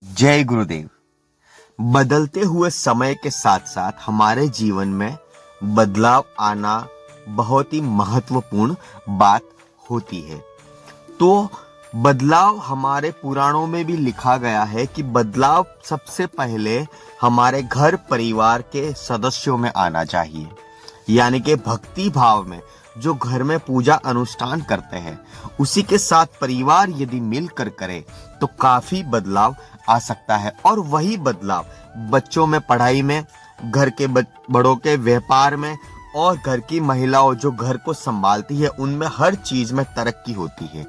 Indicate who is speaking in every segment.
Speaker 1: जय गुरुदेव। बदलते हुए समय के साथ साथ हमारे जीवन में बदलाव आना बहुत ही महत्वपूर्ण बात होती है। तो बदलाव हमारे पुराणों में भी लिखा गया है कि बदलाव सबसे पहले हमारे घर परिवार के सदस्यों में आना चाहिए। यानी कि भक्ति भाव में जो घर में पूजा अनुष्ठान करते हैं उसी के साथ परिवार यदि मिलकर करे तो काफी बदलाव आ सकता है। और वही बदलाव बच्चों में पढ़ाई में, घर के बड़ों के व्यापार में और घर की महिलाओं जो घर को संभालती है उनमें हर चीज में तरक्की होती है।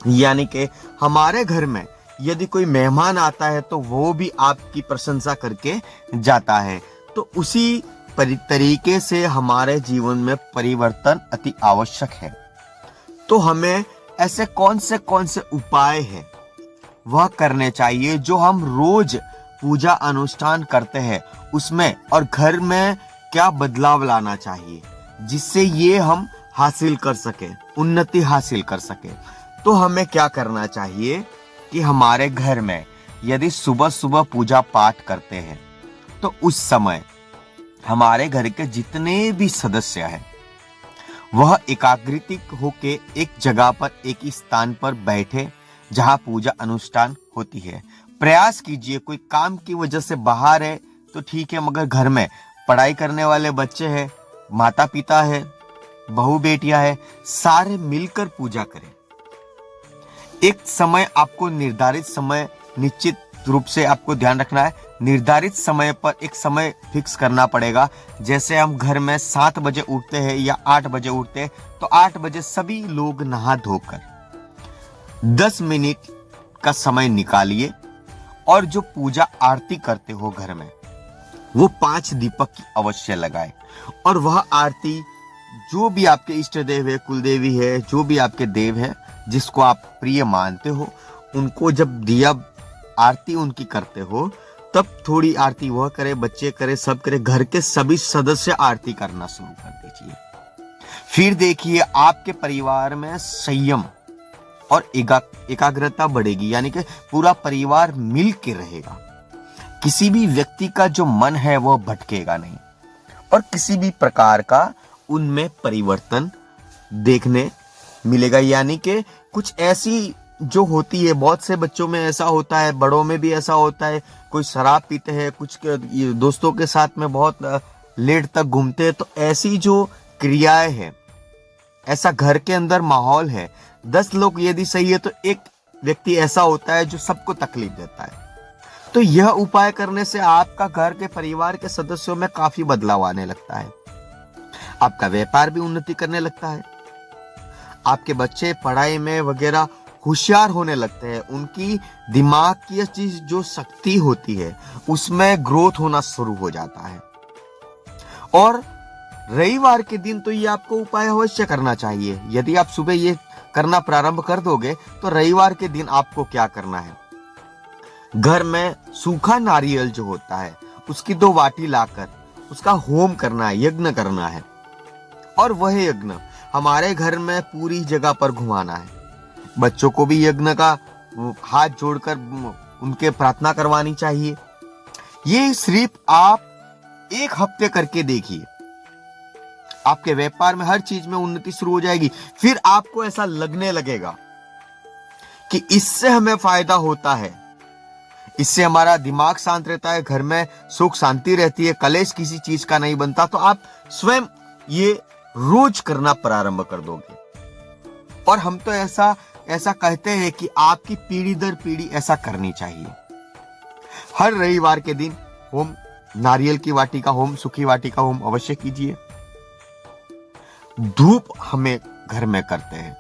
Speaker 1: यानी कि हमारे घर में यदि कोई मेहमान आता है तो वो भी आपकी प्रशंसा करके जाता है। तो उसी तरीके से हमारे जीवन में परिवर्तन अति आवश्यक है। तो हमें ऐसे कौन से उपाय हैं वह करने चाहिए जो हम रोज पूजा अनुष्ठान करते हैं उसमें, और घर में क्या बदलाव लाना चाहिए जिससे ये हम हासिल कर सके, उन्नति हासिल कर सके। तो हमें क्या करना चाहिए कि हमारे घर में यदि सुबह सुबह पूजा पाठ करते हैं तो उस समय हमारे घर के जितने भी सदस्य हैं वह एकाग्रित होके एक जगह पर, एक ही स्थान पर बैठे जहां पूजा अनुष्ठान होती है। प्रयास कीजिए, कोई काम की वजह से बाहर है तो ठीक है, मगर घर में पढ़ाई करने वाले बच्चे हैं, माता पिता है, बहू बेटियां है, सारे मिलकर पूजा करें। एक समय आपको निर्धारित समय निश्चित रूप से आपको ध्यान रखना है। निर्धारित समय पर एक समय फिक्स करना पड़ेगा। जैसे हम घर में 7 बजे उठते हैं या 8 बजे उठते हैं तो 8 बजे सभी लोग नहा धोकर 10 मिनट का समय निकालिए और जो पूजा आरती करते हो घर में वो 5 दीपक की अवश्य लगाए। और वह आरती जो भी आपके इष्ट देव है, कुल देवी है, जो भी आपके देव है जिसको आप प्रिय मानते हो, उनको जब दिया आरती उनकी करते हो तब थोड़ी आरती वह करे, बच्चे करे, सब करे, घर के सभी सदस्य आरती करना शुरू कर दीजिए। फिर देखिए आपके परिवार में संयम और एकाग्रता बढ़ेगी। यानी कि पूरा परिवार मिल के रहेगा। किसी भी व्यक्ति का जो मन है वह भटकेगा नहीं और किसी भी प्रकार का उनमें परिवर्तन देखने मिलेगा। यानी कि कुछ ऐसी जो होती है, बहुत से बच्चों में ऐसा होता है, बड़ों में भी ऐसा होता है, कोई शराब पीते हैं, कुछ दोस्तों के साथ में बहुत लेट तक घूमते हैं। तो ऐसी जो क्रियाएं हैं, ऐसा घर के अंदर माहौल है, 10 लोग यदि सही है तो एक व्यक्ति ऐसा होता है जो सबको तकलीफ देता है। तो यह उपाय करने से आपका घर के परिवार के सदस्यों में काफी बदलाव आने लगता है। आपका व्यापार भी उन्नति करने लगता है, आपके बच्चे पढ़ाई में वगैरह होशियार होने लगते हैं, उनकी दिमाग की चीज जो शक्ति होती है उसमें ग्रोथ होना शुरू हो जाता है। और रविवार के दिन तो ये आपको उपाय अवश्य करना चाहिए। यदि आप सुबह ये करना प्रारंभ कर दोगे तो रविवार के दिन आपको क्या करना है, घर में सूखा नारियल जो होता है उसकी 2 वाटी लाकर उसका होम करना है, यज्ञ करना है। और वह यज्ञ हमारे घर में पूरी जगह पर घुमाना है। बच्चों को भी यज्ञ का हाथ जोड़कर उनके प्रार्थना करवानी चाहिए। ये सिर्फ आप 1 हफ्ते करके देखिए, आपके व्यापार में हर चीज में उन्नति शुरू हो जाएगी। फिर आपको ऐसा लगने लगेगा कि इससे हमें फायदा होता है, इससे हमारा दिमाग शांत रहता है, घर में सुख शांति रहती है, कलेश किसी चीज का नहीं बनता। तो आप स्वयं ये रोज करना प्रारंभ कर दोगे। और हम तो ऐसा कहते हैं कि आपकी पीढ़ी दर पीढ़ी ऐसा करनी चाहिए। हर रविवार के दिन होम, नारियल की वाटी का होम, सूखी वाटी का होम अवश्य कीजिए। धूप हमें घर में करते हैं,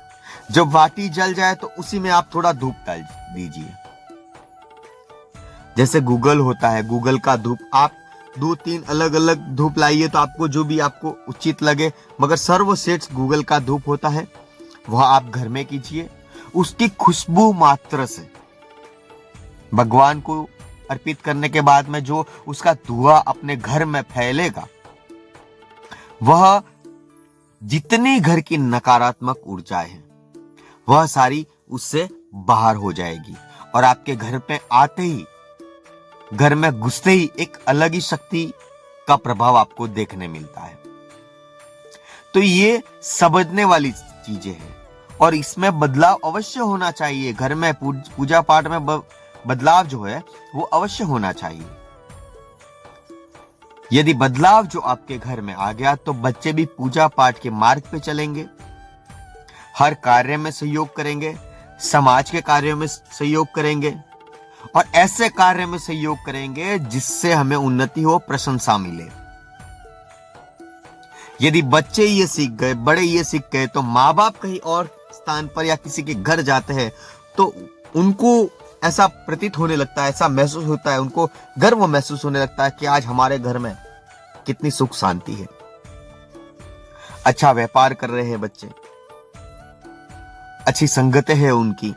Speaker 1: जब वाटी जल जाए तो उसी में आप थोड़ा धूप डाल दीजिए। जैसे गूगल होता है, गूगल का धूप आप 2-3 अलग अलग धूप लाइए तो आपको जो भी आपको उचित लगे, मगर सर्वश्रेष्ठ गूगल का धूप होता है, वह आप घर में कीजिए। उसकी खुशबू मात्र से भगवान को अर्पित करने के बाद में जो उसका धुआं अपने घर में फैलेगा, वह जितनी घर की नकारात्मक ऊर्जाएं हैं वह सारी उससे बाहर हो जाएगी और आपके घर पे आते ही, घर में घुसते ही एक अलग ही शक्ति का प्रभाव आपको देखने मिलता है। तो ये समझने वाली चीजें हैं और इसमें बदलाव अवश्य होना चाहिए। घर में पूजा पाठ में बदलाव जो है वो अवश्य होना चाहिए। यदि बदलाव जो आपके घर में आ गया तो बच्चे भी पूजा पाठ के मार्ग पे चलेंगे, हर कार्य में सहयोग करेंगे, समाज के कार्यों में सहयोग करेंगे और ऐसे कार्य में सहयोग करेंगे जिससे हमें उन्नति हो, प्रशंसा मिले। यदि बच्चे ये सीख गए, बड़े ये सीख गए, तो माँ बाप कहीं और स्थान पर या किसी के घर जाते हैं तो उनको ऐसा प्रतीत होने लगता है, ऐसा महसूस होता है, उनको गर्व महसूस होने लगता है कि आज हमारे घर में कितनी सुख शांति है। अच्छा व्यापार कर रहे हैं बच्चे, अच्छी संगतें हैं उनकी,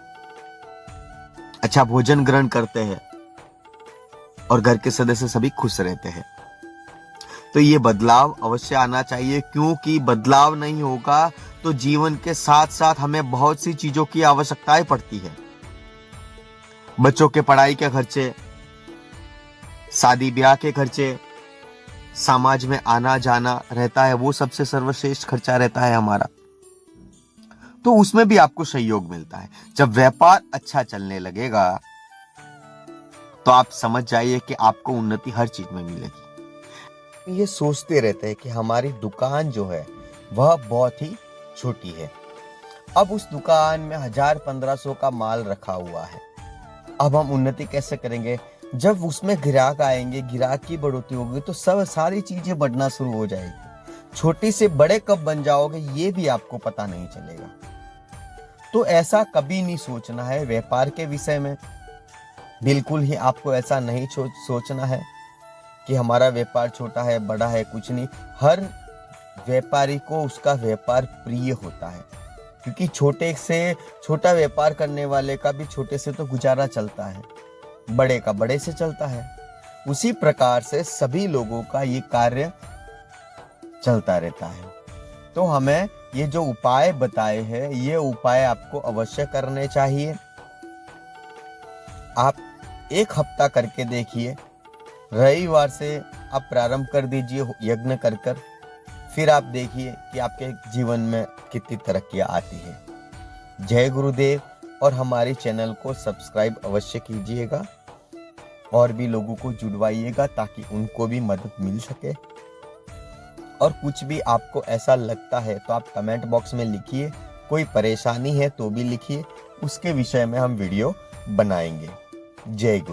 Speaker 1: अच्छा भोजन ग्रहण करते हैं और घर के सदस्य सभी खुश रहते हैं। तो ये बदलाव अवश्य आना चाहिए, क्योंकि बदलाव नहीं होगा तो जीवन के साथ साथ हमें बहुत सी चीजों की आवश्यकताएं पड़ती है। बच्चों के पढ़ाई के खर्चे, शादी ब्याह के खर्चे, समाज में आना जाना रहता है, वो सबसे सर्वश्रेष्ठ खर्चा रहता है हमारा। तो उसमें भी आपको सहयोग मिलता है। जब व्यापार अच्छा चलने लगेगा तो आप समझ जाइए कि आपको उन्नति हर चीज में मिलेगी। ये सोचते रहते हैं कि हमारी दुकान जो है वह बहुत ही छोटी है, अब उस दुकान में 1000-1500 का माल रखा हुआ है, अब हम उन्नति कैसे करेंगे? जब उसमें ग्राहक आएंगे, ग्राहक की बढ़ोतरी होगी तो सब सारी चीजें बढ़ना शुरू हो जाएगी। छोटे से बड़े कब बन जाओगे ये भी आपको पता नहीं चलेगा। तो ऐसा कभी नहीं सोचना है व्यापार के विषय में। बिल्कुल ही आपको ऐसा नहीं सोचना है कि हमारा व्यापार छोटा है, बड़ा है, कुछ नहीं। हर व्यापारी को उसका व्यापार प्रिय होता है, क्योंकि छोटे से छोटा व्यापार करने वाले का भी छोटे से तो गुजारा चलता है, बड़े का बड़े से चलता है। उसी प्रकार से सभी लोगों का ये कार्य चलता रहता है। तो हमें ये जो उपाय बताए हैं, ये उपाय आपको अवश्य करने चाहिए। आप 1 हफ्ता करके देखिए, रविवार से आप प्रारंभ कर दीजिए यज्ञ कर कर, फिर आप देखिए कि आपके जीवन में कितनी तरक्कियां आती है। जय गुरुदेव। और हमारे चैनल को सब्सक्राइब अवश्य कीजिएगा और भी लोगों को जुड़वाइएगा ताकि उनको भी मदद मिल सके। और कुछ भी आपको ऐसा लगता है तो आप कमेंट बॉक्स में लिखिए, कोई परेशानी है तो भी लिखिए, उसके विषय में हम वीडियो बनाएंगे। जय गुरु।